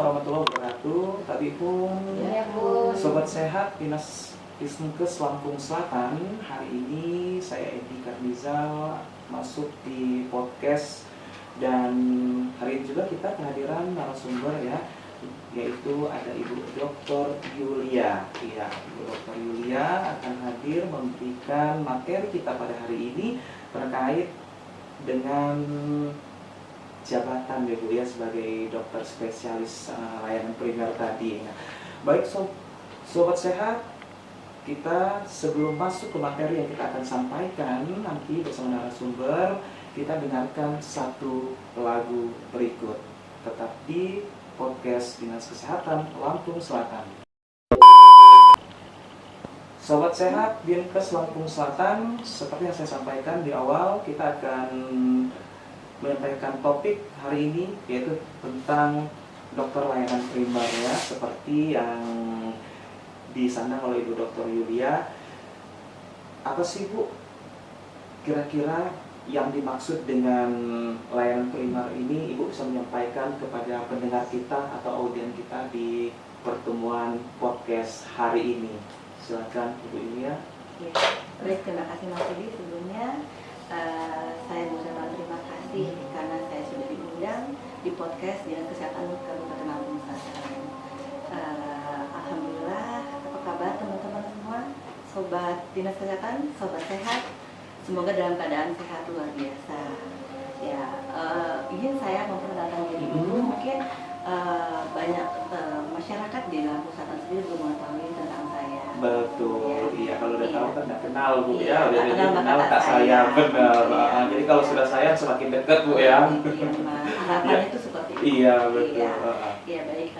warahmatullahi wabarakatuh. Tadi pun Sobat Sehat Dinas Kesnkes Lampung Selatan. Hari ini saya Edi Karnizal masuk di podcast. Dan hari ini juga kita kehadiran narasumber ya, yaitu ada Ibu Dr. Yulia. Iya, Ibu Dr. Yulia akan hadir memberikan materi kita pada hari ini terkait dengan jabatan ya Bu ya sebagai dokter spesialis layanan primer tadi. Nah, baik sobat sehat, kita sebelum masuk ke materi yang kita akan sampaikan nanti bersama narasumber, kita dengarkan satu lagu berikut. Tetap di podcast Dinas Kesehatan Lampung Selatan. Sobat sehat Dinkes Lampung Selatan, seperti yang saya sampaikan di awal, kita akan menyampaikan topik hari ini yaitu tentang dokter layanan primer ya, seperti yang disandang oleh Ibu Dr. Yulia. Apa sih Bu kira-kira yang dimaksud dengan layanan primer ini? Ibu bisa menyampaikan kepada pendengar kita atau audien kita di pertemuan podcast hari ini. Silakan Ibu Yulia. Ya, baik, terima kasih Mas Edi. Sebelumnya saya mengucapkan terima kasih karena saya sudah diundang di podcast Dinas Kesehatan Kabupaten Lampung Selatan. Alhamdulillah, apa kabar teman-teman semua? Sobat Dinas Kesehatan, sobat sehat, semoga dalam keadaan sehat luar biasa. Ya, izin saya memperkenalkan diri dulu. Mungkin banyak masyarakat di Lampung Selatan sendiri belum mengetahui tentang saya. Betul, iya kalau udah tahu kan udah kenal Bu Iya, ya, udah kenal Kak saya, benar. Jadi kalau sudah sayang semakin dekat Bu ya. Iya, harapannya itu seperti itu. Iya betul. Iya baik,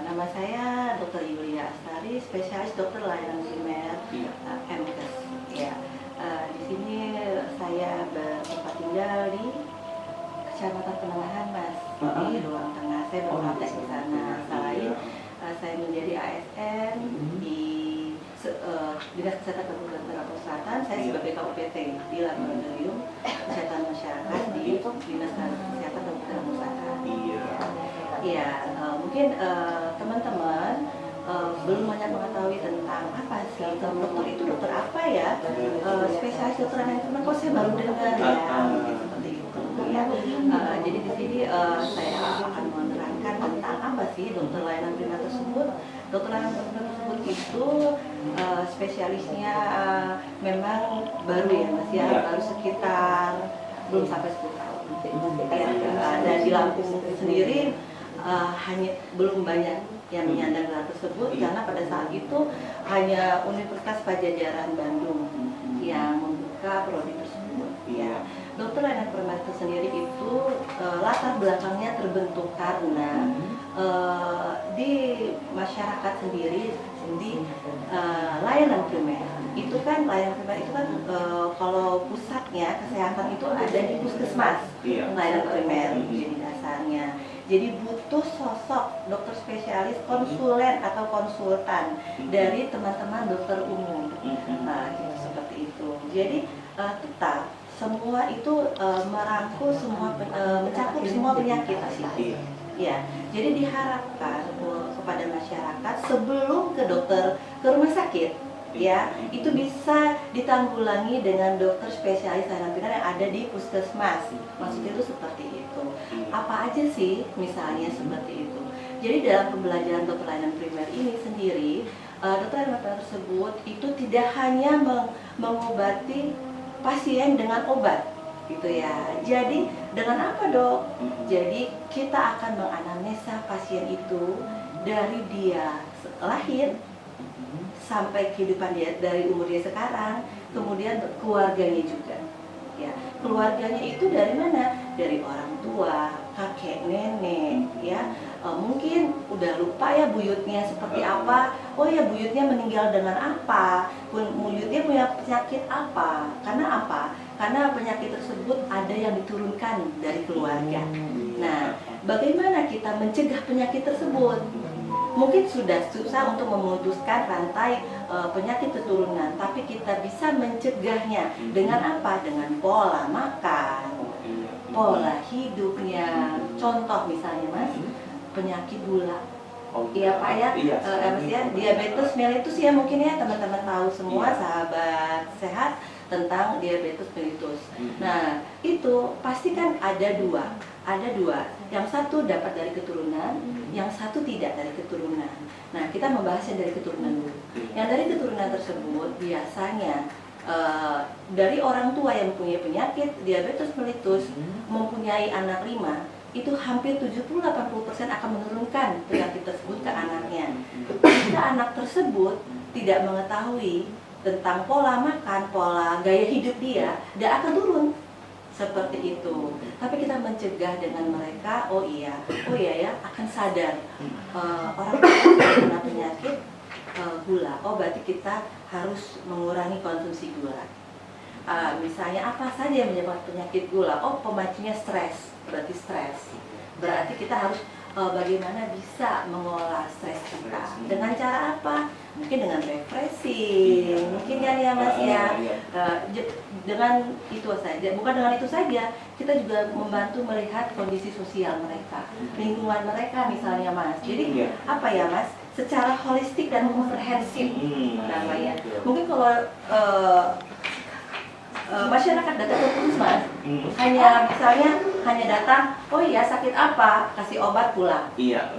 nama saya Dr. Yulia Astari, spesialis dokter layanan primer MKes. Ya, di sini saya bertempat tinggal di Kecamatan Penengahan Mas, di Ruang Tengah. Saya berpraktek di sana. Selain saya menjadi ASN di Dinas Kesehatan Kabupaten Lampung Selatan, saya sebagai KUPT di Laboratorium Kesehatan Masyarakat di Dinas Kesehatan Kabupaten Lampung Selatan. Iya, mungkin teman-teman belum banyak mengetahui tentang apa sih dokter itu, dokter apa ya? Spesialis dokter layanan primer, kok saya baru dengar ya, mungkin seperti itu. Ya. Jadi di sini saya akan menerangkan tentang apa sih dokter layanan primer tersebut. Dokter layanan primer tersebut itu spesialisnya memang baru ya Mas ya, baru sekitar belum sampai 10 tahun. Dan di Lampung sendiri hanya belum banyak yang menyandang gelar tersebut karena pada saat itu hanya Universitas Padjadjaran Bandung yang membuka prodi tersebut. Ya, dokter layanan primer itu sendiri itu latar belakangnya terbentuk karena di masyarakat sendiri di layanan primer itu kan kalau pusatnya kesehatan itu ada di puskesmas, layanan primer jadi dasarnya. Jadi butuh sosok dokter spesialis, konsulen atau konsultan dari teman-teman dokter umum. Nah, gitu, seperti itu. Jadi tetap semua itu merangkul semua, mencakup semua penyakit sih. Ya, jadi diharapkan kepada masyarakat sebelum ke rumah sakit, ya, itu bisa ditanggulangi dengan dokter spesialis layanan primer yang ada di puskesmas. Maksudnya itu seperti itu. Apa aja sih misalnya seperti itu. Jadi dalam pembelajaran dokter layanan primer ini sendiri, dokter layanan primer tersebut itu tidak hanya mengobati pasien dengan obat, gitu ya. Jadi dengan apa dok? Jadi kita akan menganamnesa pasien itu dari dia lahir sampai kehidupan dia, dari umur dia sekarang, kemudian keluarganya juga. Ya, keluarganya itu dari mana? Dari orang tua, kakek, nenek, ya. Mungkin udah lupa ya buyutnya seperti apa. Oh ya, buyutnya meninggal dengan apa? Buyutnya punya penyakit apa? Karena apa? Karena penyakit tersebut ada yang diturunkan dari keluarga. Nah, bagaimana kita mencegah penyakit tersebut? Mungkin sudah susah untuk memutuskan rantai penyakit keturunan, tapi kita bisa mencegahnya dengan apa? Dengan pola makan, pola hidupnya. Contoh misalnya Mas, penyakit gula. Oh, Iya Pak ya, iya, Mas ya, diabetes mellitus ya mungkin ya teman-teman tahu semua, Iya. sahabat sehat, tentang diabetes mellitus. Nah itu pasti kan ada dua, yang satu dapat dari keturunan, yang satu tidak dari keturunan. Nah kita membahasnya dari keturunan dulu. Yang dari keturunan tersebut biasanya dari orang tua yang mempunyai penyakit diabetes mellitus mempunyai anak 5, itu hampir 70-80% akan menurunkan penyakit tersebut ke anaknya. Jika anak tersebut tidak mengetahui tentang pola makan, pola gaya hidup dia akan turun seperti itu. Tapi kita mencegah dengan mereka, oh iya ya, akan sadar orang tua kena penyakit gula. Oh berarti kita harus mengurangi konsumsi gula. Misalnya apa saja yang menyebabkan penyakit gula? Oh pemacunya stres, berarti kita harus bagaimana bisa mengolah stres kita. Dengan cara apa? Mungkin dengan refreshing, mungkin ya Mas ya. Dengan itu saja, bukan dengan itu saja, kita juga membantu melihat kondisi sosial mereka, lingkungan mereka misalnya Mas. Jadi apa ya Mas? Secara holistik dan komprehensif namanya. Mungkin kalau masyarakat datang ke puskesmas, hanya misalnya hanya datang, oh iya sakit apa, kasih obat pulang. Ya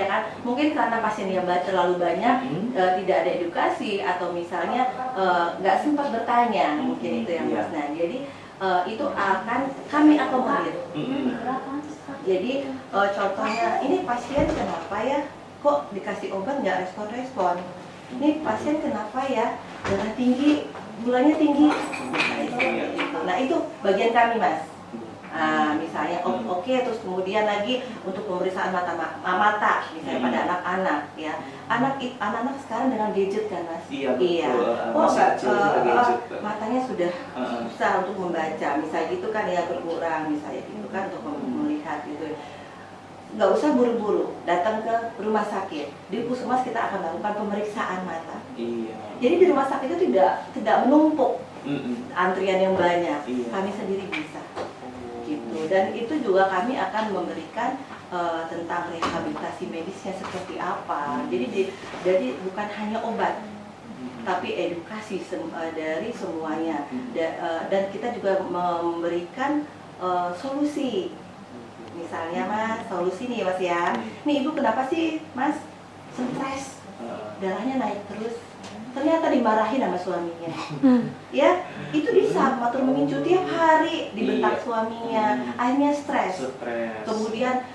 kan. Mungkin karena pasiennya terlalu banyak, tidak ada edukasi atau misalnya nggak sempat bertanya, mungkin itu yang Mas. Nah, jadi itu akan kami akomodir. Jadi contohnya, ini pasien kenapa ya, kok dikasih obat nggak respon-respon? Ini pasien kenapa ya, darah tinggi, gulanya tinggi. Nah itu bagian kami Mas. Misalnya oke, terus kemudian lagi untuk pemeriksaan mata misalnya pada anak-anak ya. Anak-anak sekarang dengan gadget kan Mas. Iya. Matanya sudah susah untuk membaca, misalnya gitu kan ya, berkurang misalnya gitu kan untuk melihat gitu. Nggak usah buru-buru datang ke rumah sakit. Di puskesmas kita akan lakukan pemeriksaan mata. Jadi di rumah sakit itu tidak menumpuk antrian yang banyak. Kami sendiri bisa. Gitu. Dan itu juga kami akan memberikan tentang rehabilitasi medisnya seperti apa. Jadi bukan hanya obat, tapi edukasi dari semuanya. Dan kita juga memberikan solusi. Misalnya Mas, solusi nih Mas ya. Nih ibu kenapa sih Mas stres? Darahnya naik terus. Ternyata dimarahin sama suaminya. Ya, itu bisa matur mengincu tiap hari dibentak suaminya. Akhirnya stres. Kemudian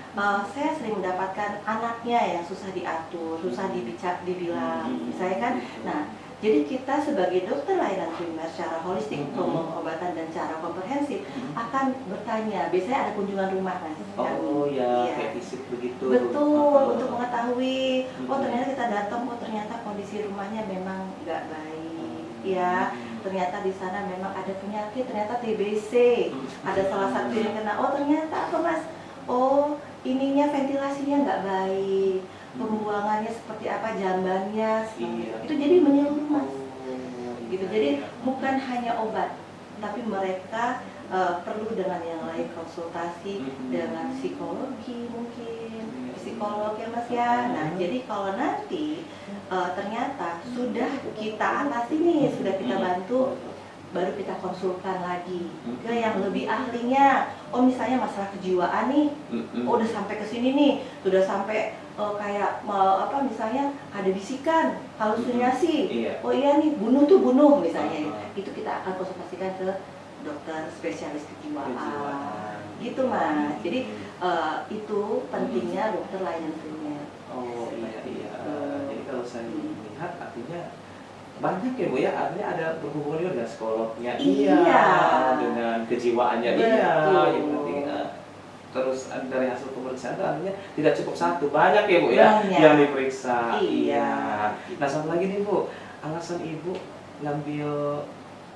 saya sering mendapatkan anaknya yang susah diatur, susah dibilang. Misalnya kan, nah jadi kita sebagai dokter layanan primer secara holistik, pengobatan dan cara komprehensif akan bertanya. Biasanya ada kunjungan rumah Mas. Kayak fisik begitu. Betul, untuk mengetahui. Oh ternyata kita datang, oh ternyata kondisi rumahnya memang nggak baik. Ya, ternyata di sana memang ada penyakit, ternyata TBC. Ada salah satu yang kena. Oh ternyata apa Mas? Oh ininya ventilasinya nggak baik. Pembuangannya seperti apa, jambannya itu jadi menyeluruh Mas. Gitu. Jadi bukan hanya obat, tapi mereka perlu dengan yang lain, konsultasi dengan psikologi mungkin, psikolog ya Mas ya. Nah jadi kalau nanti ternyata sudah kita atasi nih, sudah kita bantu, baru kita konsulkan lagi ke yang lebih ahlinya. Oh misalnya masalah kejiwaan nih, oh udah sampai ke sini nih, sudah sampai kayak misalnya ada bisikan, halusinasi. Oh iya nih, bunuh misalnya. Itu kita akan konsultasikan ke dokter spesialis kejiwaan. Gitu Mas. Jadi itu pentingnya dokter layanan primer. Oh iya. Jadi kalau saya melihat artinya banyak ya Bu ya, artinya ada berhubungan dengan psikolognya, dengan kejiwaannya terus dari hasil pemeriksaan itu artinya tidak cukup satu, banyak ya Bu ya yang diperiksa. Nah satu lagi nih Bu, alasan Ibu ngambil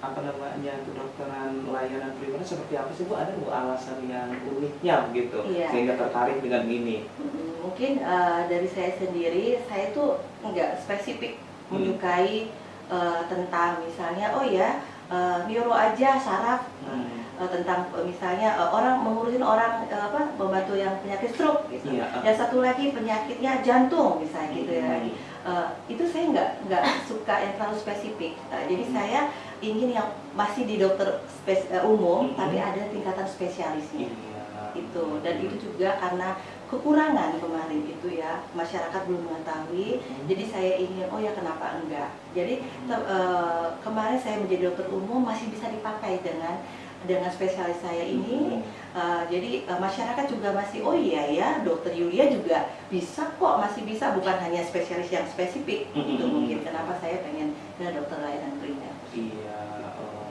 kedokteran layanan primer seperti apa sih Bu? Ada Bu alasan yang uniknya begitu sehingga tertarik dengan ini? Mungkin dari saya sendiri, saya tuh nggak spesifik menyukai tentang misalnya neuro aja, saraf tentang misalnya orang mengurusin orang membantu yang penyakit stroke gitu. Iya. Dan satu lagi penyakitnya jantung misalnya gitu ya. Itu saya nggak suka yang terlalu spesifik. Jadi saya ingin yang masih di dokter umum tapi ada tingkatan spesialisnya. Itu, dan itu juga karena kekurangan kemarin itu ya, masyarakat belum mengetahui. Jadi saya ingin, oh ya kenapa enggak. Jadi kemarin saya menjadi dokter umum masih bisa dipakai dengan spesialis saya ini. Jadi masyarakat juga masih, oh iya ya, dokter Yulia juga bisa kok, masih bisa, bukan hanya spesialis yang spesifik. Itu mungkin kenapa saya pengen ke dokter layanan primer. Iya,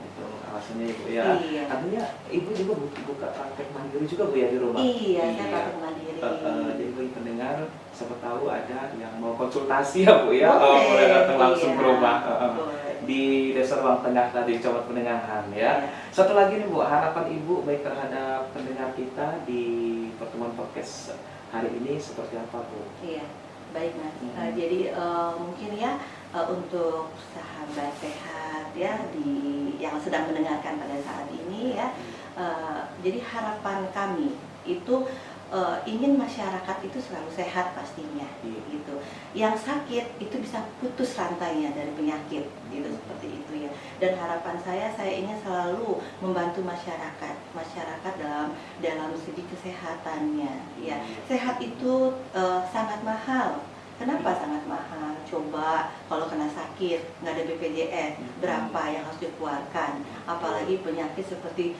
itu alasannya Ibu ya. Iya. Artinya Ibu juga buka praktek mandiri juga Bu ya di rumah? Iya, saya praktek mandiri. Jadi bagi pendengar, siapa tahu ada yang mau konsultasi ya Bu ya, boleh datang langsung ke rumah. Di Desa Ruang Tengah tadi, Kecamatan Pendengahan ya. Satu lagi nih Bu, harapan Ibu baik terhadap pendengar kita di pertemuan podcast hari ini seperti apa Bu? Iya, baik Mas. Jadi mungkin ya untuk sahabat sehat ya yang sedang mendengarkan pada saat ini ya. Jadi harapan kami itu ingin masyarakat itu selalu sehat pastinya, gitu. Yang sakit itu bisa putus rantainya dari penyakit, gitu seperti itu ya. Dan harapan saya ingin selalu membantu masyarakat dalam segi kesehatannya, ya. Sehat itu sangat mahal. Kenapa sangat mahal? Coba kalau kena sakit nggak ada BPJS, berapa yang harus dikeluarkan? Apalagi penyakit seperti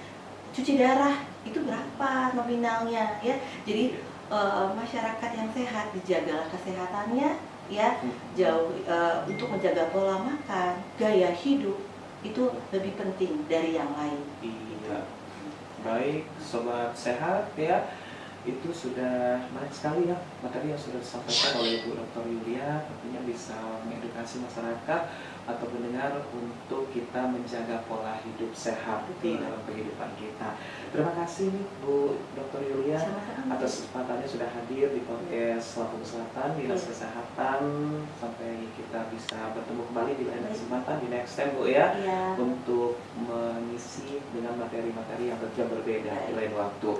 cuci darah itu berapa nominalnya ya. Jadi masyarakat yang sehat dijagalah kesehatannya ya, jauh untuk menjaga pola makan, gaya hidup itu lebih penting dari yang lain. Iya. Baik, sobat sehat ya. Itu sudah banyak sekali ya materi yang sudah disampaikan oleh Ibu Dr. Yulia, tentunya bisa mengedukasi masyarakat atau mendengar untuk kita menjaga pola hidup sehat di dalam kehidupan kita. Terima kasih nih Bu Dr. Yulia atas kesempatannya sudah hadir di podcast Lampung Selatan Dinas Kesehatan. Sampai kita bisa bertemu kembali di lain kesempatan di next time Bu ya, untuk mengisi dengan materi-materi yang berbeda di lain waktu.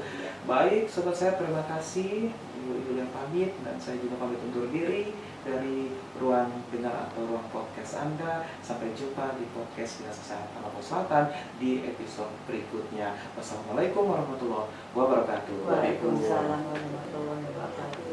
Baik, sobat saya terima kasih. Ibu Yulia pamit dan saya juga pamit undur diri dari ruang dengar atau ruang podcast Anda. Sampai jumpa di podcast Dinas Kesehatan Lampung Selatan di episode berikutnya. Wassalamualaikum warahmatullahi wabarakatuh. Waalaikumsalam warahmatullahi wabarakatuh.